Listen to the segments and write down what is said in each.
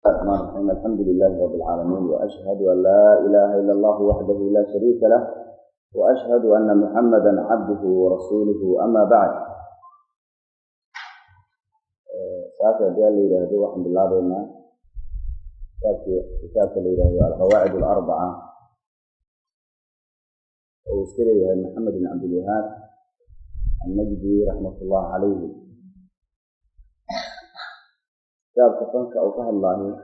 الرحمن الرحيم الحمد لله رب العالمين وأشهد أن لا إله إلا الله وحده لا شريك له وأشهد أن محمدا عبده ورسوله أما بعد ساكا ديالي رهدي وحمد الله بينا كتاب لي رهدي القواعد الأربعة وسكري محمد بن عبد الوهاب النجدي رحمة الله عليه كتاب فنك أو كهالله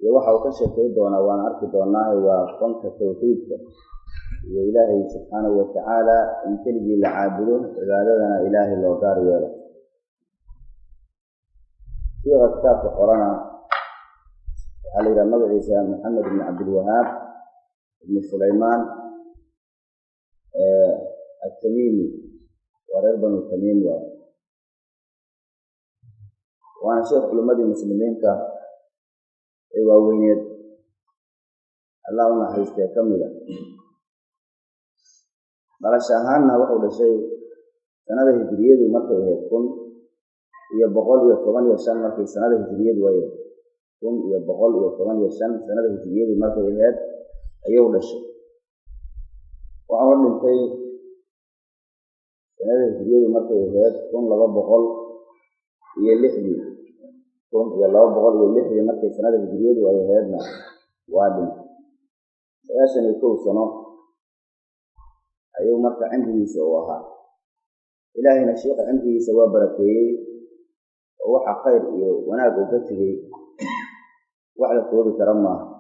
يوحى وكشف دونا وأنا أركي دوناه وفنك توحيدك يا إلهي سبحانه وتعالى إن تلقي العابدون عبادتنا إلهي الوقار يولا في كتاب قرانا على رمض عيسى محمد بن عبد الوهاب بن سليمان التميمي ورغبا التميمي وأنا شيخ علماء المسلمين كإيواوينيت اللهم حيث كاملة بلاش أهاننا وحول شيء سنة هجرية ومركة يكون هي بقول يطبعا يشان مركة سنة هجرية وهي كون هي بقول يطبعا يشان سنة هجرية ومركة يهاد أيوه شيء وعمر من شيء سنة هجرية ومركة يهاد كون لغا بقول هي اللحدي كون هي لغا بقول هي اللحدي مركة سنة هجرية وهي هادنا وادم عشان يكون سنة أيوه مركة عندي سواها إلهي نشيق عندي سوا بركي ووحى خير وناك وقتلي وعلى قوة كرمه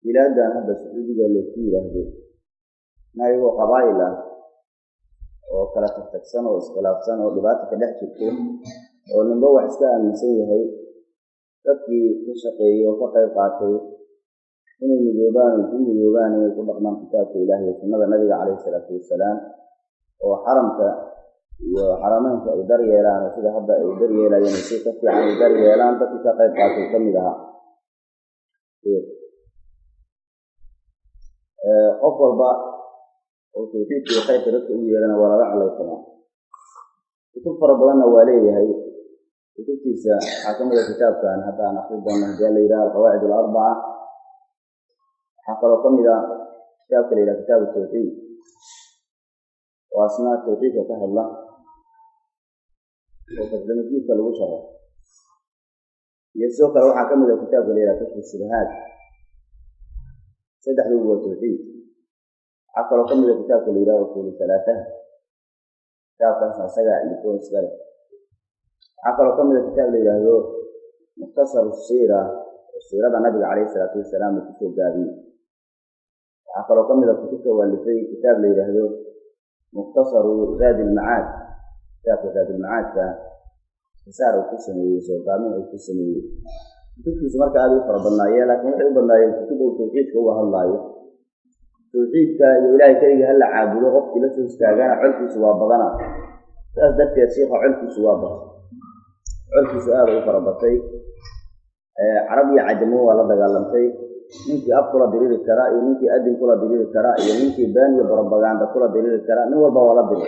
بلادنا بس يجي اللي فيه له نايو قبائله وكلا تكسنه واسكلافسنه ودبات كده تكون ونبوح اسكان نسيه هي تبكي تشقي وفقي قاتل من اليوبان يقول لك من كتاب إلهي سنة النبي عليه الصلاة والسلام وحرمت وحرمين فأدر يلان وسيدة هذا أدر يلان ينسي كفي عن أدر يلان تكي قيد قاتل كم لها أفضل بقى وتوفيق وخيط رسول يلان ولا على السلام وتفر بلنا واليه هي وتكتسى حكم الكتاب كان حتى نحفظ أنه جال إلى القواعد الأربعة حتى لو قمنا كتاب إلى كتاب التوحيد وأسماء التوحيد وكه الله وتقدم فيه كالوشرة يسوق روح حكم الكتاب إلى كشف الشبهات سدح له التوحيد حتى لو قمنا كتاب إلى أصول ثلاثة كتاب كان سجع لكون سجع حتى لو قمنا كتاب إلى مختصر السيرة النبي عليه الصلاة والسلام وكتب جابي حتى لو كمل الكتب واللي في كتاب ليله مختصر زاد المعاد كتاب زاد المعاد كسار وكسمي وقامين وكسمي كتب سمرك هذه فربنا إياه لكن ربنا الكتب والتوحيد هو هالله توحيد كإلهي كريه هلا عابده غفت لسه استعجانا علف سوابنا أصدقت يا شيخ علف سوابه علف سؤال فربطي عربي عجمه ولا دغالمتي نينكي اب كلا دليل الكراء نينكي ادين كلا دليل الكراء نينكي بان يبربغاندا كلا دليل الكراء نو walba wala dilo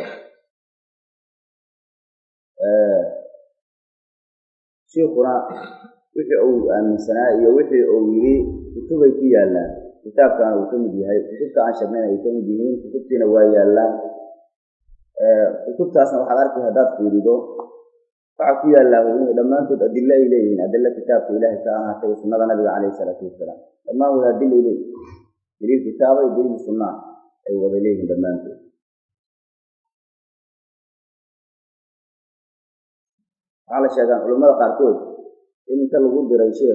شيخنا wixii uu aaminsanaa iyo wixii uu yiri kutubay ku yaalaan kitaabkan uu kamid yahay kutubta aan sheegnay ay kamid yihiin kutubtiina waa yaalaan kutubtaasna waxaad arkay hadaad fiirido فعفيا الله لما أنت أدلة إليه أدلة كتاب إله تعالى في سنة النبي عليه الصلاة والسلام لما هو أدلة إليه دليل كتابه دليل السنة أيوة إليه لما أنت على شيء علماء قارتود إن تلقون برئيسية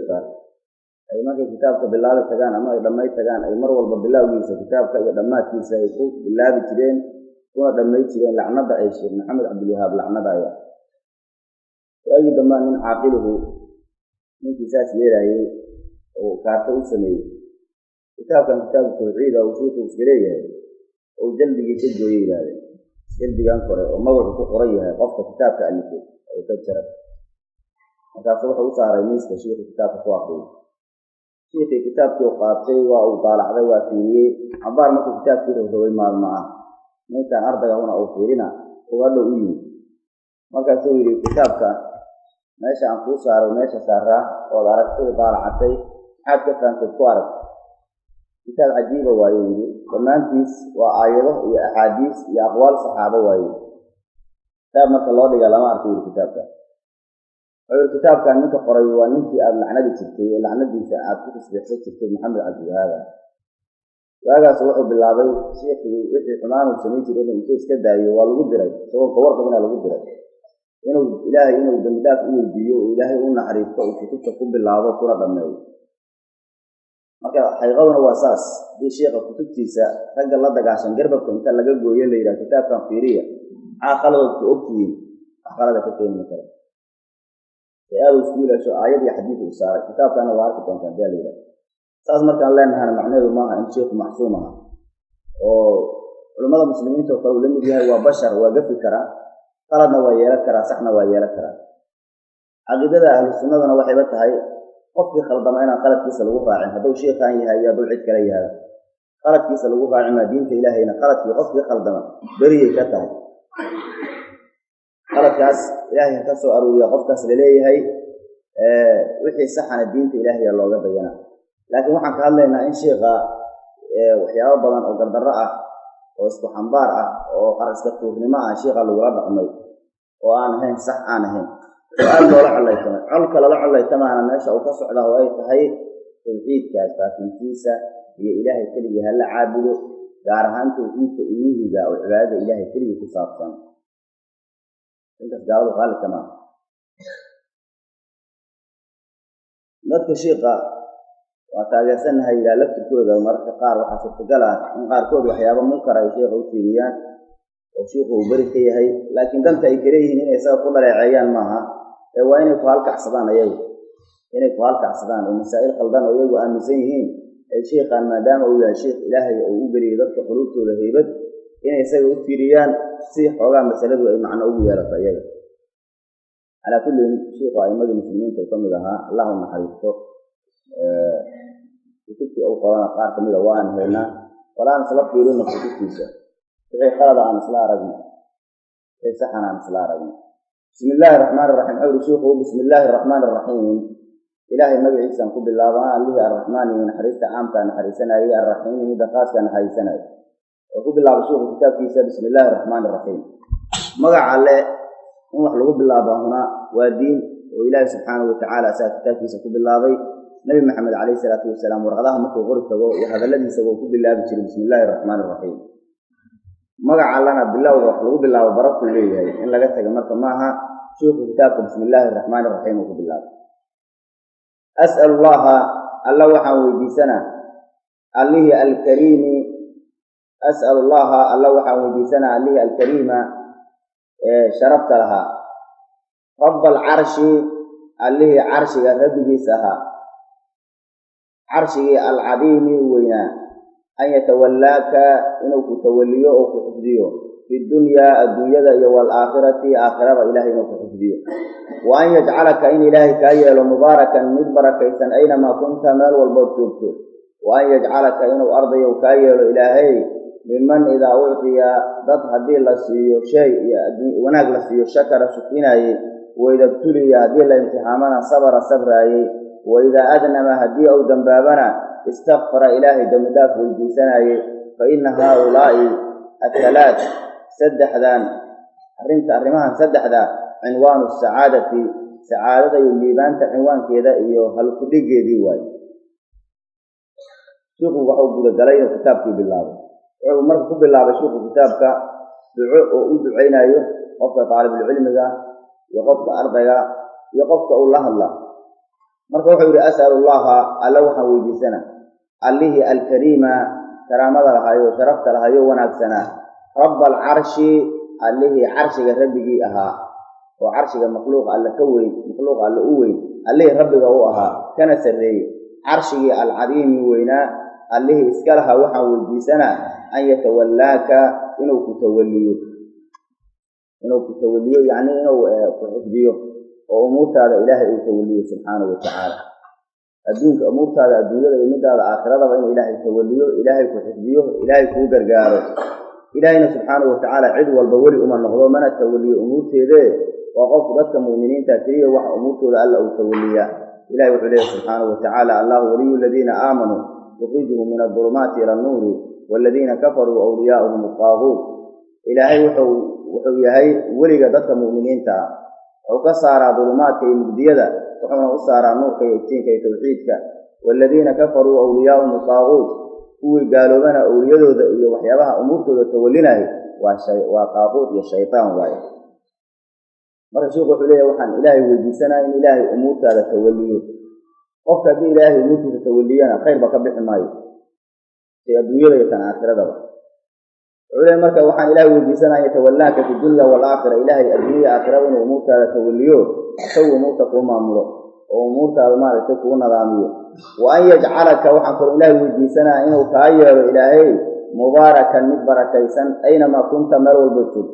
أي ما في كتابك بالله تجان أما لما يتجان أي مرة بالله وينسى كتابك لما تنسى يقول بالله بتجين كنا لما يتجين لعنة أي شيء محمد عبد الوهاب لعنة أيه وأي دمان من عاقله من كساس ليلة وكارته سمي كتاب كان كتاب التوحيد وصوته وسكريه وجلد يشد ويلا جلد ينقره ومر قريه قفت كتاب كألفه وكتشرب وكان صبح وصار يميز كشيخ كتاب فواقه شيخ كتاب توقاتي وطالع عليه وفيه عبار ما كتاب كده هو المال معه ما كان أرضه هنا أو فيرنا وقال له إيه ما كان سوي كتاب كان meesha aan kuu saaro meesha saaraa ood aragtay daalacatay maxaad ka fahamtay ku arag kitaab cajiiba waaye yidhi dhammaantiis waa aayado iyo axaadiis iyo aqwaal saxaabo waaye kitaab marka loo dhiga lama arko yidhi kitaabka kitaabkan ninka qoray waa ninkii aada lacnadi jirtay oo lacnadiisa aad ku tasbiixsan jirtay maxamed cabdiwahaaba waagaas wuxuu bilaabay sheekii wixii xumaanuu samayn jiray intuu iska daayo waa lagu diray isagoo kawarqabina lagu diray inuu ilaahay inuu dambi dhaaf u weydiiyo oo ilaahay u naxariisto uu kutubta ku bilaabo kuna dhammeeyo marka xaqiiqaduna waa saas haddii sheekha kutubtiisa ragga la dagaashan garbabka inta laga gooyo la yidhaha kitaabkan fiiriya maxaa khaladoodku ogtihiin wax khalada ka keeni kara aad isku ilaasho aayad iyo xadiid uu saaray kitaabkana waa arki doontaa hadii la yidhaha saas markaan leenahana macnaheedu maaha in sheekhu maxsuum aha oo culimmada muslimiinta oo kale uu la mid yahay waa bashar waa gafi karaa qaladna waa yeelan karaa saxna waa yeelan karaa caqiidada ahlu sunnadana waxayba tahay qofkii khaldama inaan qaladkiisa lagu raacin hadduu sheekhaan yahay iyo hadduu cid kale yahay qaladkiisa lagu raacin maa diinta ilaahayna qaladkii qofkii khaldama beriyay ka tahay qaladkaas ilaahay ha ka soo aruuriya qofkaas laleeyahay wixii saxana diinta ilaahay looga bayana laakiin waxaan ka hadlaynaa in sheekha waxyaabo badan oo gardarro ah oo isku xambaar ah oo qariska tuurnimo ah sheekha lagula dhaqmay oo aan ahayn sax aan ahayn oo aad loola collaytamay colka lala collaytamaana meesha uu ka socdaa oo ay tahay tawxiidkaas faafintiisa iyo ilaahay keligii hala caabudo gaar ahaan tawxiidka uluuhiga oo cibaadada ilaahay keligii ku saabsan intaas gaaladu qaalidka maaha dadka sheekha waa taageersanahay ilaa laftirkooda mararka qaar waxaa suurtagal ah in qaarkood waxyaaba munkar ay sheekha u tiiriyaan oo sheekhu uu beri ka yahay laakiin danta ay kale yihiin inay isaga ku dhaleeceeyaan maaha ee waa inay ku halkacsadaan ayagu oo masaa'il qaldan oo iyagu aaminsan yihiin ay sheekhaan maadaama uu yahay sheekh ilaahay oo u beriyey dadka quluubtooda haybad inay isaga u tiiriyaan si xoogaa masaladu ay macno ugu yeelato iyaga calaa kullin sheekhu a'immadii muslimiinta ka mid ahaa allah u naxariisto kutubtii uu qorana qaar ka mida waan helnaa walaan isla fiirino kutubtiisa wixii qalada aan isla aragno wixii saxan aan isla aragno bismi illaahi araxmaani araxiim xawri sheekhu bismi illaahi araxmaani araxiim ilaahay magaciisaan ku bilaabaa allihii arraxmaani naxariista caamkaa naxariisanayay arraxiimi midda qaaskaa naxariisanaya oo ku bilaabay sheekhu kitaabkiisa bismi illaahi araxmaani araxiim magaca alle in wax lagu bilaaba huna waa diin oo ilaahay subxaanahu watacaala asaa kitaabkiisa ku bilaabay nabi maxamed calayhi salaatu wasalaam warqadaha markuu qori tago iyo hadalladiisa wuu ku bilaabi jiray bismi illaahi araxmaani araxiim magaca allana bilowda wax lagu bilaabo barakuu leeyahay in laga taga marka maaha sheekhu kitaabka bismi illaahi araxmaani araxiim uu ku bilaabay as'alu llaha alla waxaan weydiisanaa allihii alkariimi as'alu llaha alla waxaan weydiisanaa allihii alkariima sharafta lahaa rabba alcarshi allihii carshiga rabbigiisa ahaa carshigii alcadiimi weynaa an yatawallaaka inuu ku tawalliyo oo ku xifdiyo fi dunyaa adduunyada iyo waalaakhirati aakhirada ilaahay inuu ku xifdiyo wa an yajcalaka in ilaahay kaa yeelo mubaarakan mid barakaysan aynamaa kunta meel walbood joogto wa an yajcalaka inuu ardayow kaa yeelo ilaahay miman idaa uctiya dad haddii la siiyo shay iyo wanaag la siiyo shakara shukrinaaye waida btuliya haddii la imtixaamana sabara sabraayey waidaa adnama haddii uu dambaabana istakfara ilaahay dembi dhaaf weydiisanaaye fa ina haaulaa'i athalaat arrimahan saddexda cinwaanu sacaadati sacaadada iyo liibaanta cinwaankeeda iyo halkudhigeedii waaye sheikhu waxuu gudagalay inuu kitaabkii bilaabay wuxuu marka ku bilaabay sheikhu kitaabka duco oo u ducaynayo qofka taalibulcilmiga iyo qofka ardayga iyo qofka uu la hadla marka wuxuu yidhi as'alu llaha alla waxaan weydiisanaa allihii alkariima karaamada lahayo sharafta lahayo wanaagsanaa rabba alcarshi allihii carshiga rabbigii ahaa oo carshiga makhluuq alle ka weyn makhluuq alle u weyn allihii rabbiga u ahaa kana sarreeyey carshigii alcadiimi weynaa allihii iska lahaa waxaan weydiisanaa an yatawallaaka inuu ku tawalliyo yacni inuu ku xifdiyo oo umuurtaada ilaahay uu tawalliyo subxaanahu watacaala adduunka umuurtaada adduunyada iyo midaada aakhiradaba inuu ilaahay tawalliyo ilaahay ku xifdiyo ilaahay kuu gargaaro ilaahayna subxaanahu watacaala cid walba weli uma noqdo mana tawalliyo umuurteedee وقف ذاتك مؤمنين تأتيه وأمورته لألا أو توليا إلهي وحليه سبحانه وتعالى الله ولي الذين آمنوا يخرجهم من الظلمات إلى النور والذين كفروا أولياؤهم الطاغوت إلهي وحويهي ولي ذاتك مؤمنين تأتيه وكسر ظلمات كي مبديدا وحنا أسر نور كي يتين كي توحيدك والذين كفروا أولياءهم الطاغوت هو قالوا لنا أولياء وحيابها أمورته تولينا وطاغوت يا الشيطان واحد مرة شوف حليه وحن إلهي وجسنا إن إلهي أمورته توليه قف بإلهي أمورته تولينا خير بكبح الماء في الدنيا يتناخر هذا على مركا وحن إلهي وجسنا يتولاك في الدنيا والآخرة إلهي الدنيا آخرة وأمورته توليه سوى أمورته ومامره وأمورته ما تكون نظامية وأن يجعلك وحن كل إلهي وجسنا إنه كأير إلهي مباركا مباركيسا أينما كنت ملو البتوت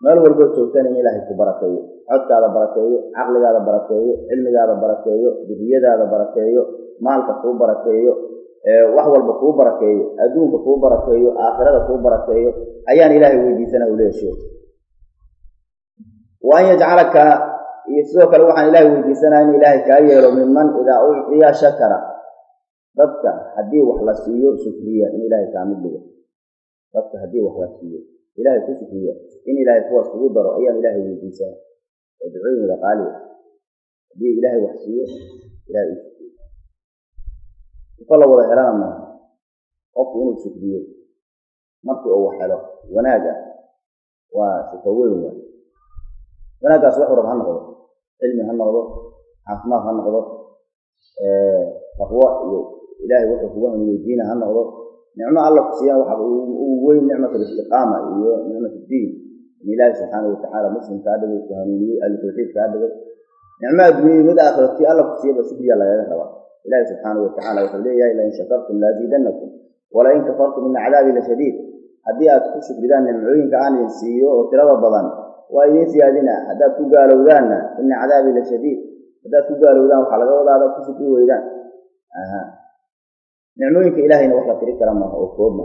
ملو البتوت تاني إلهي كبركيه عدك هذا بركيه عقلك هذا بركيه علمك هذا بركيه بديك هذا بركيه مالك هو بركيه وحول بكو بركيه أدون بكو بركيه آخرة بكو بركيه أيان إلهي وجسنا وليه شيء وأن يجعلك يسوك الوحن إلهي وجسنا إن إلهي كأير ممن إذا أعطي شكر ضدك هديه وحلسيه شكرية إن إلهي كامل له ضدك هديه وحلسيه إلهي كشكرية إن إلهي كواس قدر أيام إلهي وجسنا ودعوه لقاله هديه إلهي وحسيه إلهي شكرية وقال الله إعلامنا أطلوا شكرية مركي أو حلو وناجع وستويه وناجع صلح ورب هنغضه علمي هنغضه عاصمات هنغضه تقوى إلهي وحفظه من الدين هنغضه نعمة الله قصيان وين نعمة الاستقامة نعمة الدين من إلهي سبحانه وتعالى مسلم كادب وكهانية التوحيد كادب نعمة الدين مدى آخرتي الله قصيان بشكري الله يا إلهي سبحانه وتعالى وحليه لئن شكرتم لازيدنكم ولئن كفرتم من عذابي لشديد هدي أتكشف بدان المعين كان ينسيه وتلوى الضبان وإذن سيادنا هذا تقالوا ذانا إن عذابي لشديد هذا تقالوا ذانا وحلقوا هذا كشف ويدان نعموينك إلهي نوحل تريك رمه وفوضنا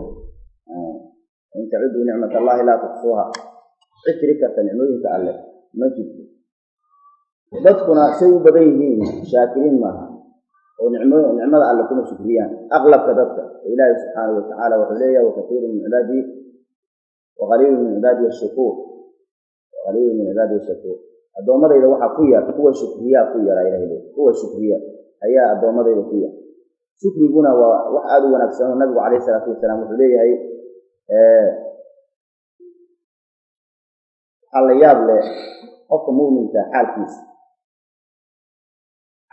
إن تعدوا نعمة الله لا تقصوها اتركت نعموينك الله مجد وضدكنا سوء بديهين شاكرين معها ونعمة الله كنا شكريان أغلب كذبك إلهي سبحانه وتعالى وحليه وكثير من عبادي وقليل من عبادي الشكور قليل من عباده الشكور الدوامر إذا وحى قوية هو الشكرية قوية لا إله إلا هو الشكرية هي الدوامر إذا قوية شكر يقولنا وحاده ونفسه النبي عليه الصلاة والسلام وحليه هي حلياب لحق مؤمن كحال كيس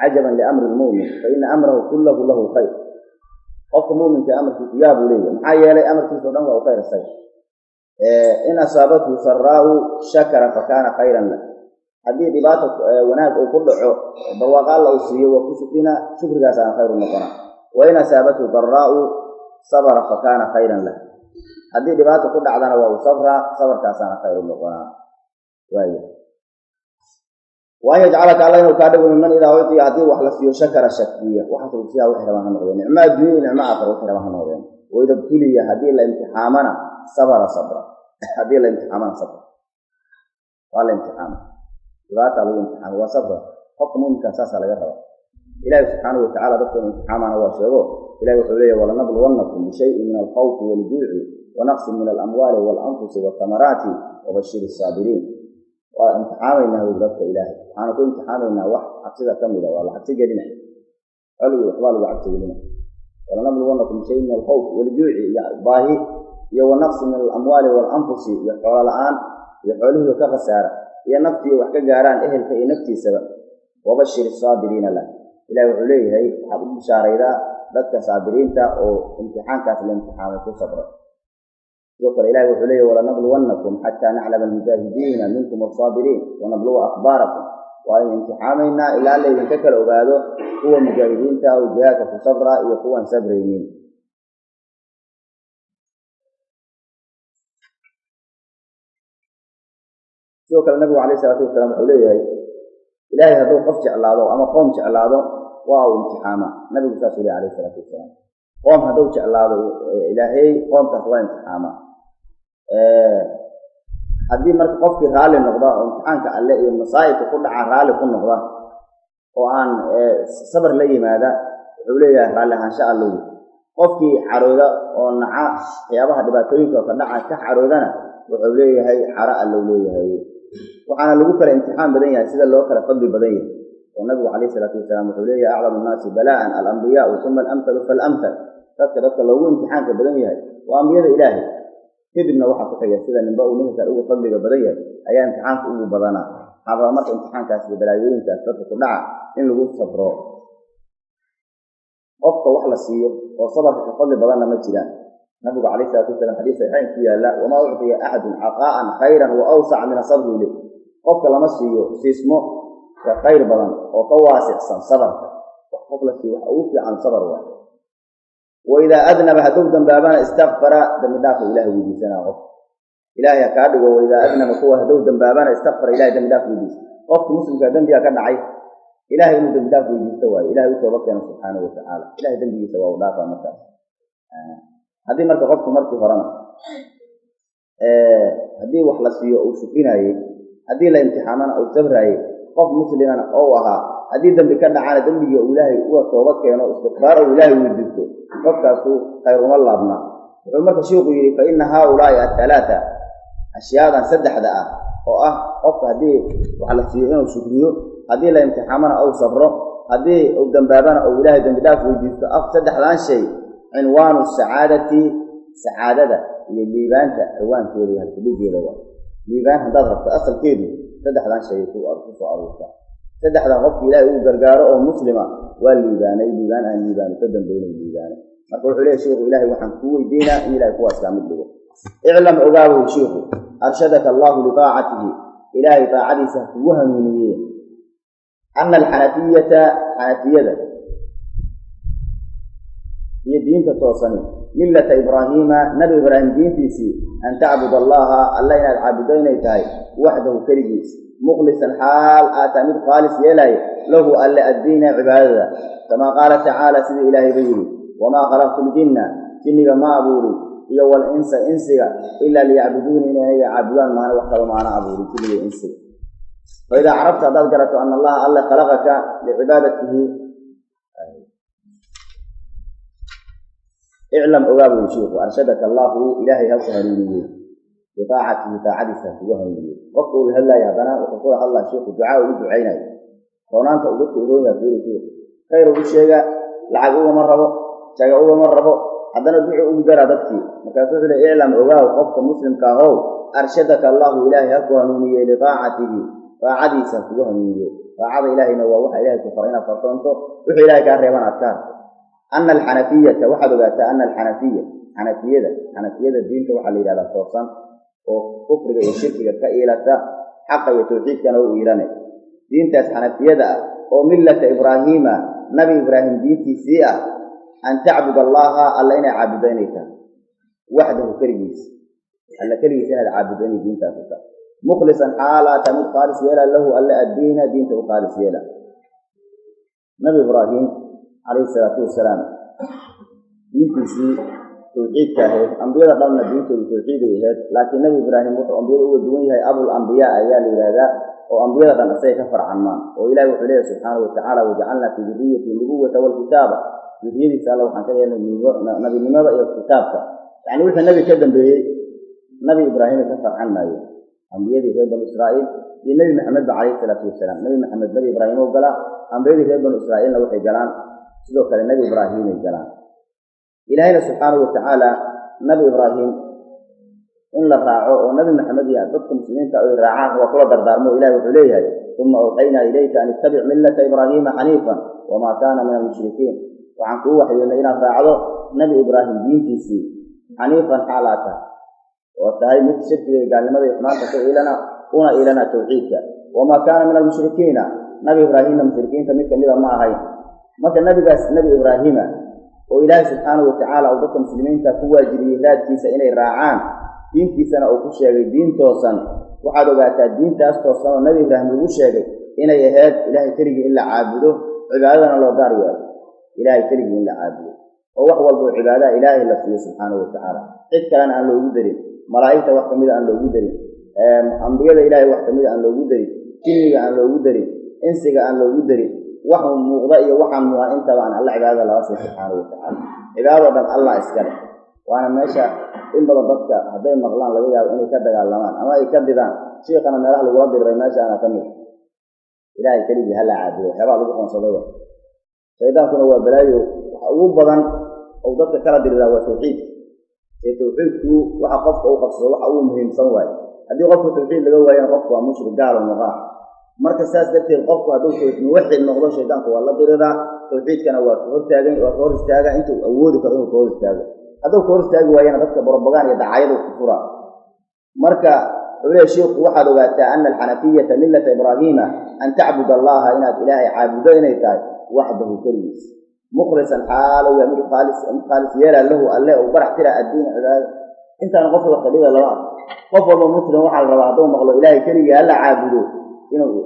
عجبا لأمر المؤمن فإن أمره كله له خير حق مؤمن كأمر في ثيابه ليه محايا لي أمر في صدام وخير السيد إن أصابته سراء شكر فكان خيرا له هذه دباتك وناك وكل بواقع الله سيه وكشفنا شكر جاسا خير لنا وإن أصابته ضراء صبر فكان خيرا له هذه دباتك كل عدنا صبر جاسا خير لنا وأن يجعلك الله إنه كادب من إذا أعطي هذه وحلسيه شكر الشكرية وحصل فيها وحرمها النغذين نعمة الدنيا نعمة آخر وحرمها النغذين وإذا ابتلي هذه الامتحامنا صبر هذه الامتحان صبر قال امتحان لا تعلو امتحان وصبر حكم ممكن أساسا لغيره إلهي سبحانه وتعالى ذكر امتحانا وشيره إلهي وحوليه ولنبلونكم بشيء من الخوف والجوع ونقص من الأموال والأنفس والثمرات وبشر الصابرين وامتحاننا هو ذلك إلهي أنا كنت امتحاننا واحد عكسها كاملة ولا عكسها جدنا قالوا إحوال وعكسها جدنا ولنبلونكم بشيء من الخوف والجوع باهي يو نقص من الأموال والأنفس يحول الآن يحوله كخسارة هي نفتي وحكا قاران إهل في نفتي سبب وبشر الصابرين له إلهي وحوليه هي حبب بشارة إذا ذاتك صابرين تا أو امتحان كانت الامتحان يكون صبرا يقول إلهي وحوليه ولنبلونكم حتى نعلم المجاهدين منكم الصابرين ونبلو أخباركم وأن امتحاننا إلا اللي ينككل أباده هو مجاهدين تا وجهاك في صبرا يقوان صبرين سوى كان النبي عليه الصلاة والسلام عليه إلهي هذول قف جعلاده أما قوم جعلاده واو امتحانا النبي صلى الله عليه والسلام قوم هذول جعلاده إلهي قوم تقوى امتحانا haddii marka qofkii raalli noqda oo imtixaanka alle iyo masaa'ibka ku dhaca raalli ku noqda oo aan sabar la yimaada wuxuu leeyahay raalli ahaansha allow qofkii carooda oo naca waxyaabaha dhibaatooyinka ka dhaca ka caroodana wuxuu leeyahay cara allow leeyahay waxaana lagu kala imtixaan badan yahay sida loo kala fadli badan yahay oo nabigu calayhi salaatu wasalaam wuxuu leeyahay aclamu nnaasi balaa'an alambiyaau uma alamthalu faalamthal dadka loogu imtixaanka badan yahay waa ambiyada ilaahay kadibna waxaa ku xiga sida ninba uu ninka ugu fadliga badan yahay ayaa imtixaanka ugu badanaa waxaa marka imtixaankaas iyo balaayooyinkaas dadka ku dhaca in lagu sabro qofka wax la siiyo oo sabarka ka fadli badanna ma jiraan nabigu calayhi salaatu wasalaam xadiis saxiixayn ku yaalla wamaa uctiya axadun caqaa'an khayran wa awsaca min asabri ilayh qofka lama siiyo siismo ka khayr badan oo ka waasicsan sabarka qof la siiyo waxa ugu fiican sabar waa waidaa adnaba hadduu dambaabana istakfara dambi dhaafka ilaahay weydiisanaa qof ilaahay ha kaa dhigo waidaa adnaba kuwa hadduu dambaabana istakfara ilahay dambi dhaaf weydiisa qofka muslimka dembiga ka dhacay ilahay inuu dambi dhaaf weydiisto waayo ilahay u tooba keeno subxaanahu watacaala ilahay dembigiisa waa u dhaafaa markaas haddii marka qofku markii horena haddii wax la siiyo uu shukrinayey haddii la imtixaamana uu sabraayey qof muslimana ou ahaa haddii dembi ka dhacana dembigii uu ilaahay uga tooba keeno istikfaar ou ilaahay weydiisto qofkaasu khayr uma laabna wuxuu marka sheikhu yidhi fa ina haaulaa'i athalaata ashyaadan saddexda ah oo ah qofka haddii wax la siiyo inuu shukriyo haddii la imtixaamana ou sabro haddii uu dambaabana ou ilaahay dembi dhaaf weydiisto saddexdan shay cinwaanu sacaadati sacaadada iyo liibaanta ciwaankeeda iyo halkudhigeeda waa liibaan haddaad rabto asalkeedu saddexdan shay ku soo aruurtaa saddexdan qofki ilaahay uu gargaaro oo muslima waa liibaanay liibaan aan liibaano ka dambaynay liibaanay marka wuxuu leeyahay sheikhu ilaahay waxaan kuu weydiinaa in ilaahay kuwaas kaa mid dhigo iclam ogaabow sheikhu arshadaka allahu lidaacatihi ilaahay daacadiisa kugu hanuuniye ana alxanafiyata xanafiyada iyo diinta toosani millata ibraahiima nabi ibraahim diintiisii an tacbud allaha alla inaad caabudo inay tahay waxdahu keligiis mukhlisan xaal aataa mid khaalis yeelaayo lahu alle addiina cibaadada kamaa qaala tacaala sida ilaahay ba yidhi wamaa khalaqtu ljinna jinniga ma abuurin iyo walinsa insiga ilaa liyacbuduuni inay aniga caabudaan maana wax kaba maana abuurin jinniga insiga faidaa carabta haddaad garato ana allaha alle khalaqaka licibaadatihi iclam ogaabu sheikhu arshadaka allahu ilaahay halku hanuuniye bidaacatihi daacadiisa kugu hanuuniye qofka uu hadlaayo haddana wuxuu kula hadlaa sheikhu ducaa ugu ducaynayo roonaanta uu dadka udooyaa fiiri khayr ugu sheega lacag ugama rabo jaga ugama rabo haddana duco ugu daraa dadkii markaasuu wuxuu leey iclam ogaaw qofka muslimka ahow arshadaka allahu ilaahay halku hanuuniye lidaacatihi daacadiisa kugu hanuuniye daacada ilaahayna waa waxa ilaahay ku fara inaad fartoonto wuxuu ilaahay kaa reeban aad ka harto ana alxanafiyata waxaad ogaataa ana xanafiyada diinta waxaa la yidhahdaa toosan oo kufriga iyo shirkiga ka iilata xaqa iyo tawxiidkana u iilane diintaas xanafiyada ah oo millata ibraahiima nabi ibraahim diintiisii ah an tacbud allaha alla inay caabudo inay tahay waxdahu keligiis alla keligiis inaad caabudo inay diintaas u tahay mukhlisan xaalaata mid khaalis yeela lahu alla addiina diinta u khaalis yeela nabi ibraahim calayhi salaatu wasalaam diintiisii tawxiidka ahayd ambiyada dhanna diintoodu tawxiiday ahayd laakiin nabi ibraahim wuxuu ambiyada uga duwan yahay abul ambiyaa ayaa la yidhaahdaa oo ambiyada dhan isaga ka farcanmaan oo ilahi wuxuu leeyahy subxaanahu watacaala wajacalnaa fii duriyati nubuwata waalkitaaba duriyadiisa alla waxaan ka yeelnay nabinimada iyo kitaabka yacni wixii nabi ka dambeeyey nabi ibraahima ka farcan maayo ambiyadii reer banu israa'iil iyo nebi maxamedba calayhi salaatu wasalaam nebi maxamed nebi ibraahim oo galaa ambiyadii reer banu israa'iilna waxay galaan sidoo kale nebi ibraahimay galaan ilaahayna subxaanahu watacaala nabi ibraahim in la raaco oo nabi maxamed iyo dadka muslimiinta ay raacaan waa kula dardaarmo ilahi wuxuu leeyahay uma awxaynaa ilayka an ittabic millata ibraahiima xaniifan wamaa kaana min almushrikiin waxaan kuu waxyoonay inaad raacdo nabi ibraahim diintiisii xaniifan xaalaata oo tahay mid shirkiga iyo gaalnimada iyo xumaanta ka una iilana tawxiidka wamaa kaana min almushrikiina nabi ibraahimna mushrikiinta mid kamida ma ahayn marka nabigaas nabi ibraahima oo ilaahay subxaanahu watacaala uu dadka muslimiinta ku waajibiyey raadkiisa inay raacaan diintiisana uu ku sheegay diin toosan waxaad ogaataa diintaas toosan oo nabi ibraahim lagu sheegay inay ahayd ilaahay keligii in la caabudo cibaadadana loo gaar yeelo ilaahay keligii in la caabudo oo wax walboo cibaadaha ilaahay la siiyo subxaanahu watacaala cid kalena aan loogu darin malaa'igta wax kamida aan loogu darin ambiyada ilaahay wax kamid aan loogu darin jinniga aan loogu darin insiga aan loogu darin wax muuqda iyo waxaan muuqan inta aan Allah cibaadada laga soo subhanahu wa ta'ala cibaadadan Allah iska leh waana meesha in badan dadka haday maqlaan laga yaabo inay ka dagaalamaan ama ay ka didaan sheekana meelaha lagu diray meesha ana kamid ilaahay kaliya hala caabudo waxba lagu qonsaday shaydaankuna waa balaayo ugu badan oo dadka kala dirida waa tawxiid tawxiidku waxa qofka uu qabsado waxa uu muhiimsan waayo hadii qofku tawxiid laga waayo qofku waa mushrik gaal oo noqon marka saas dadkii qofku haduu tawxiid muwaxid noqdo shaydaanku waa la dirida tawxiidkana waa hor istaaga intuu awoodi karo inuu hor istaago haduu hor istaagi waayana dadka propaganda iyo dacaayadu ku fura marka wala sheekhu waxa ogaataa an al-hanafiyyah millata ibrahima an ta'budu allaha ina ilaahi caabudo inay tahay wahdahu kalis mukhlisan halu yamir khalis yara lahu alla oo baraxtira addiin cibaad inta qof wax kaliya laba qof walba muslim waxa la rabaa haduu maqlo ilaahi kaliya alla caabudo inuu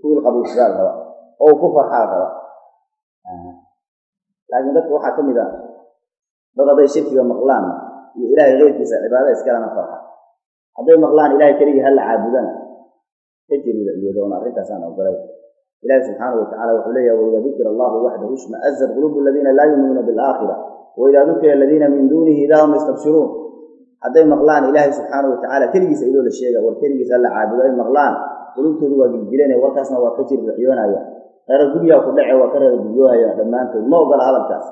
ku qabuul shaqada oo ku farxaa laakiin dadku waxa kamid ah dadada shirkiga maqlaan iyo ilaahay qeybkiisa cibaadada iska lana farxa haday maqlaan ilaahay kaliya hal caabudana tajriida iyadoo arintaas aan ogolay ilaahay subhanahu wa ta'ala wuxuu leeyahay wa idha dhikra Allahu wahdahu isma'azzat qulubul ladina la yu'minuna bil akhirah wa idha dhikra alladina min dunihi idha hum yastabshirun haday maqlaan ilaahay subhanahu wa ta'ala kaligiisa idoo la sheega war kaligiisa la caabudo ay maqlaan qulubtoodu waa gilgilanay warkaasna waa ka jirriyoonaya qara guriga ku dhacay waa ka reer gudoohaya dhamaantood ma ogola hadalkaas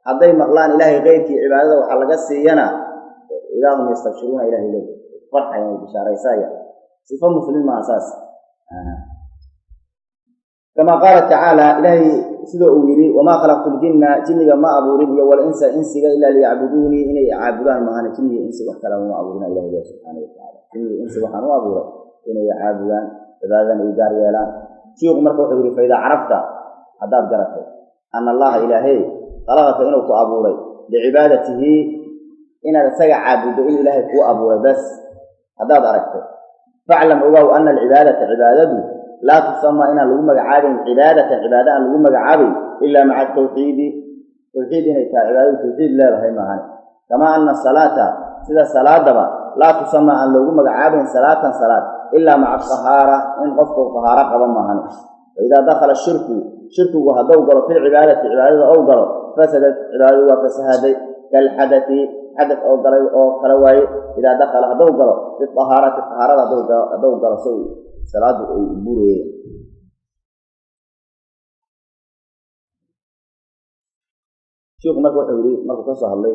haday maqlaan ilaahay qeybkii cibaadada waxa laga siiyana idha hum yastabshiruna ilaahay leeyahay فرحة بشارة سايا صفة مسلم مع أساس كما قال تعالى إلهي سيدو أولي وما خلقت الجن جن ما أبوري والإنس إنسي إلا ليعبدوني إني عابدان مهانا جن إنسي وحكلا وما أبورنا إلهي سبحانه وتعالى جن إنسي وحنا وأبوري إني عابدان عبادا إيجار يالان شيوخ مركو حضوري فإذا عرفت حداد جرفت أن الله إلهي طلغت إنه أبوري لعبادته إن سجع عابد إن إلهي كو أبوري بس هذا أردت فاعلم أوه أن العبادة عبادته لا تسمى إن اللهم عابد عبادة اللهم عابد إلا مع التوحيد توحيد إنك عبادة توحيد لا رهي معنا كما أن الصلاة سيدة الصلاة لا تسمى أن اللهم عابد صلاة إلا مع الطهارة إن غفوا الطهارة قبل معنا وإذا دخل الشرك وهدو قالوا في العبادة أو قالوا فسدت عبادة وفسهدت كالحدث حدث أو قلواي إذا دخل هدو قالوا في الطهارة هدو قالوا سوي صلاة البوري شوف مركو حوري مركو كسو هاللي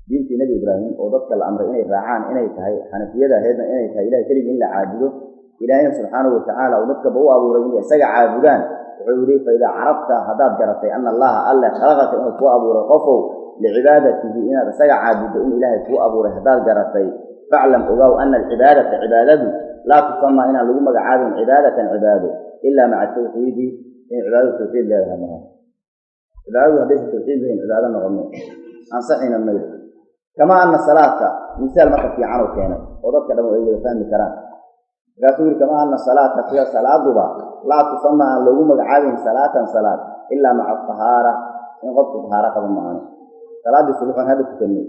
دين في نبي إبراهيم وضبط الأمر إني راعان إني تهي حنفية هذا إني تهي إلهي كريم إلا عابده إلهي سبحانه وتعالى ونبقى بو أبو رجل سجع عابدان حوري فإذا عرفت هداد جرتي أن الله خلقت إنه كو أبو رقفه لعبادته إن سجع عابد إن إلهي كو أبو رهداد جرتي فاعلم أوه أن العبادة عبادته لا تسمى إن اللهم عابد عبادة إلا مع التوحيد إن عبادة التوحيد لا يهمها عبادة حديث التوحيد بين عبادة نغمية أنصحنا الميت كما أن الصلاة مثال ما في عنه كان وضبط كلامه إيه فهم كلام رسول كما أن الصلاة فيها صلاة ضبع لا تسمى أن اللهم عابد صلاة إلا مع الطهارة إن غضت الطهارة قبل معنا صلاة السلوكان هذا تكلمه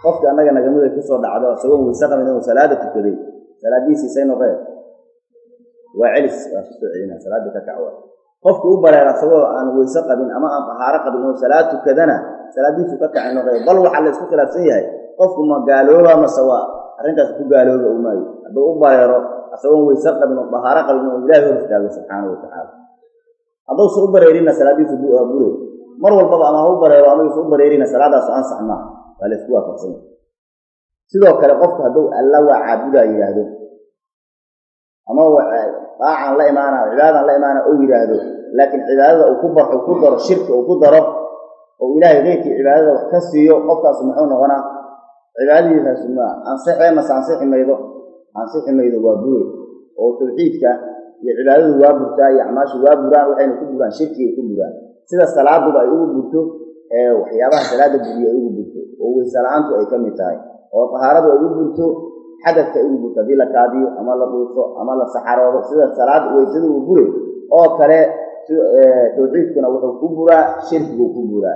قفت أنك نجمد الكسر دعوة سوى وسقم منه صلاة تكلمه صلاة دي سيسين غير وعلس وشتعينا صلاة كعوة قفت أبرا سوى أن وسقم أما طهارة قبل منه صلاة كذنا صلاة دي سكتع إنه غير بل وحل السكرة سيئة قفت ما قالوا ما سوا أرنت سكوا قالوا أمي أبو أبرا سوى وسقم من طهارة قبل منه لا يرفع سبحانه وتعالى أبو سأبرا يرينا صلاة دي سبوء أبوه مروا البابا ما هو برا وأنا يسوع بريرنا صلاة أنصح ما ولا سوا فرسين سيدو كلا قفت هدو الله وعبدا يهدو أما هو طاعة الله إيمانا عبادة الله إيمانا أو يهدو لكن عبادة أو كبر أو كبر الشرك أو كبر أو إله غيرك عبادة وكسيه قفت سمعون غنا عبادة سمع أنصح ما أنصح ما يدو وابور أو توحيدك عبادة وابورتا يعماش وابوران وحين كبران شركي كبران سيدا الصلاة بقى يقول بلتو وحيابها صلاة بقى يقول بلتو وسلامته أي كم يتاي وطهارة يقول بلتو حدث يقول بلتو دي لكادي أما الله بلتو أما الله سحارة سيدا الصلاة ويسيدوا وبوري أو كلا توحيد كنا وكبرا شرك وكبرا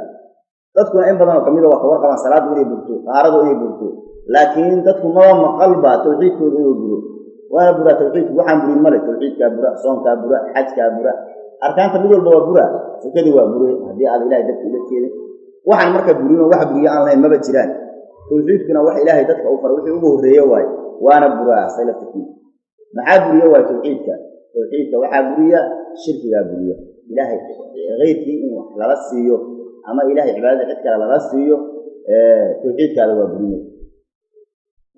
تذكر إن بدنا كمية وكبر كمان صلاة بقى بلتو طهارة بقى بلتو لكن تدخل مقلبة توحيد كود يقولوا وأنا برا توحيد وحن بري الملك توحيد كبرا صوم كبرا حج كبرا أركان تبدو البوابرا وكذا وابرا هذه على إله دك إلى كذا وحن مركب برينا واحد بري الله ما بتشران توحيد كنا واحد إله دك أو فروح أبوه ريواي وأنا برا سيلف تكيد محاب ريواي توحيد واحد بريا شرك بريا إلهي غير كي لا رسيه أما إلهي عبادة عدك لا رسيه توحيد كذا وابريا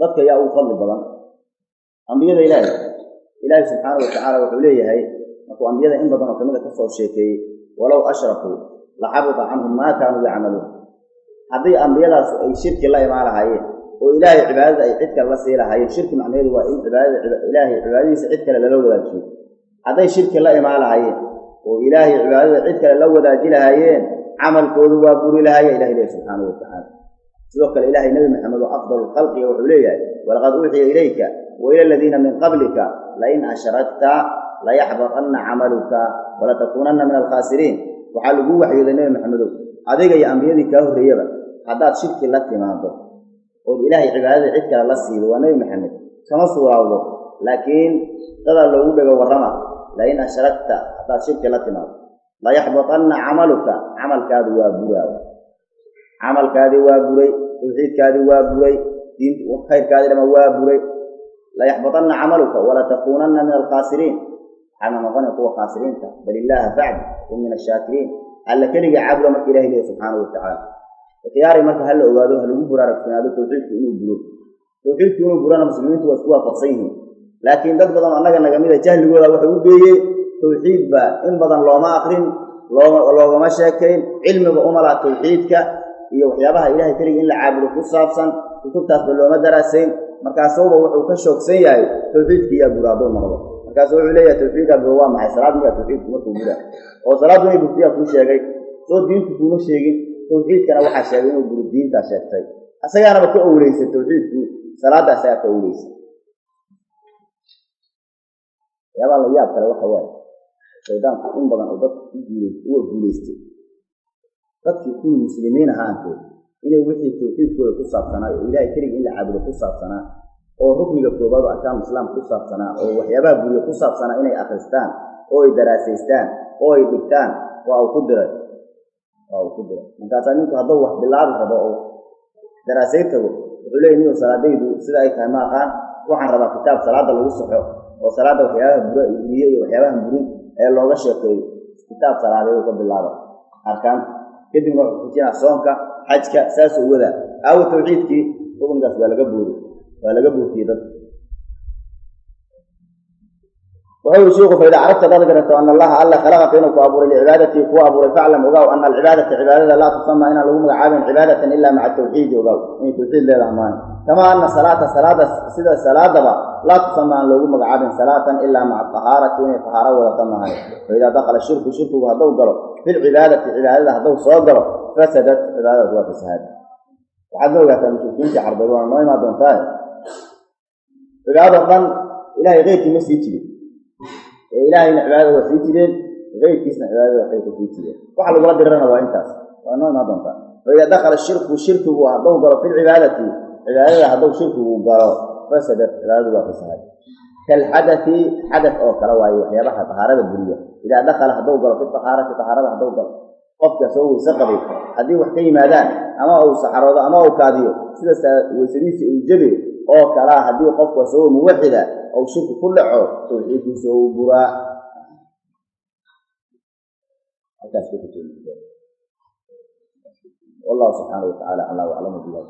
ضدك يا أول فضل بلان أنبياء إلهي سبحانه وتعالى وحوليه هاي أكو أنبياء إن بدنا كمية كفر شيء ولو أشركوا لحبط عنهم ما كانوا يعملون هذه أنبياء أي شرك الله ما لها هاي وإلهي عبادة عدك الله سيلها هاي الشرك معناه هو عبادة إلهي عبادة عدك للو ولا شيء هذا شرك الله ما لها هاي وإلهي عبادة عدك للو ولا جلها هاي عمل كل وابور لها هاي إلهي سبحانه وتعالى سلوك الإله النبي محمد أفضل الخلق وحوليه ولقد أوحي إليك وإلى الذين من قبلك لئن أشركت ليحبطن عملك ولتكونن من الخاسرين وحال وحي النبي محمد هذيك يا أنبياء كهر ريبا حدات شرك الله تمامه والإله عبادة عدك الله سيد ونبي محمد كما صورة الله لكن ترى لو بقى ورما لئن أشركت حدات شرك الله تمامه ليحبطن عملك هذا وابورا عمل كادي وابوري توحيد كادي وابوري دين وخير كادي لما وابوري لا يحبطن عملك ولا تكونن من الخاسرين حنا نظن هو خاسرين بل الله بعد ومن الشاكرين ألا كلي عبد ما إلهي سبحانه وتعالى اختياري ما هل أوادو هل برارك في هذا توحيد كونوا برو توحيد كونوا برانا مسلمين توسوا قصيه لكن دد بدن أنك نجميل جهل ولا وحول بيه توحيد با إن بدن لو ما آخرين لو ما شاكرين علم بأمر توحيدك iyo waxyaabaha ilaahay kaliya in la caabudo ku saabsan kutubtaas looma daraasayn markaas oo wuxuu ka shoogsan yahay tawxiidkii iyo buraado marba markaas wuxuu leeyahay tawxiidka waa maxay salaad iyo tawxiidku markuu bura oo salaadu ay buriya ku sheegay soo diinku kuma sheegin tawxiidkana waxa sheegay inuu buru diinta sheegtay asagana ka awleysay tawxiidku salaada asaga ka awleysay yaba la yaab kale waxa waay shaydaanku in badan oo dad u guuleystay dadkii ku muslimiin ahaantood inay wixii tawxiidkooda ku saabsanaa oo ilaahay kaliya in la caabudo ku saabsanaa oo rukniga koobaad arkaan islaam ku saabsanaa oo waxyaabaha guriga ku saabsanaa inay akhristaan oo ay daraasaystaan oo ay dhigtaan waa uu ku diray markaas ninku hadduu wax bilaabi rabo oo daraasaytago wuxuu leeyahay salaadaydu sida ay tahay ma aqaan waxaan rabaa kitaab salaada lagu saxo oo salaada waxyaabaha bura iyo waxyaabaha burin ee looga sheekeeyo kitaab salaadeed oo ka bilaabo arkaan kadib wuxuu jira soonka xajka saas oo wada aw tawxiidkii qodobkaas waa laga buuxiyay dad وهو الشيخ فإذا عرفت ذلك أن الله خلقك إنك أبور لعبادتي وأبور فعلا وقال أن العبادة عبادة لا تسمى إن لهم عابد عبادة إلا مع التوحيد وقال إن توحيد للرحمن كما أن صلاة لا تسمى إن لهم عابد صلاة إلا مع الطهارة وإن طهارة ولا تمها فإذا دخل الشرك وهدو قالوا في العبادة هدو صادروا فسدت عبادة وفساد وحد لو قالت المشركين في حرب الوان ما دون طاهر عبادة ظن إلهي غيرك مسيجي إلهي عبادة وفيتين غير كيسنا عبادة وفيتين وحلو برد الرنا وإنتاس وأنه ما دون طاهر فإذا دخل الشرك وهدو قالوا في العبادة هدو شرك وقالوا فسدت عبادة وفساد كالحدث أو كرواي وحيابها طهارة الدنيا إذا دخل هدو قالوا في الطهارة هدو قالوا قفك سوي سقبي هذه وحكي مادان أما أو سحرة أما أو كاديو سيدا وسريس الجبل أو كلا هذه قفك سوي موحدة أو شرك كل عور توحيد سوي براء والله سبحانه وتعالى على وعلم بالله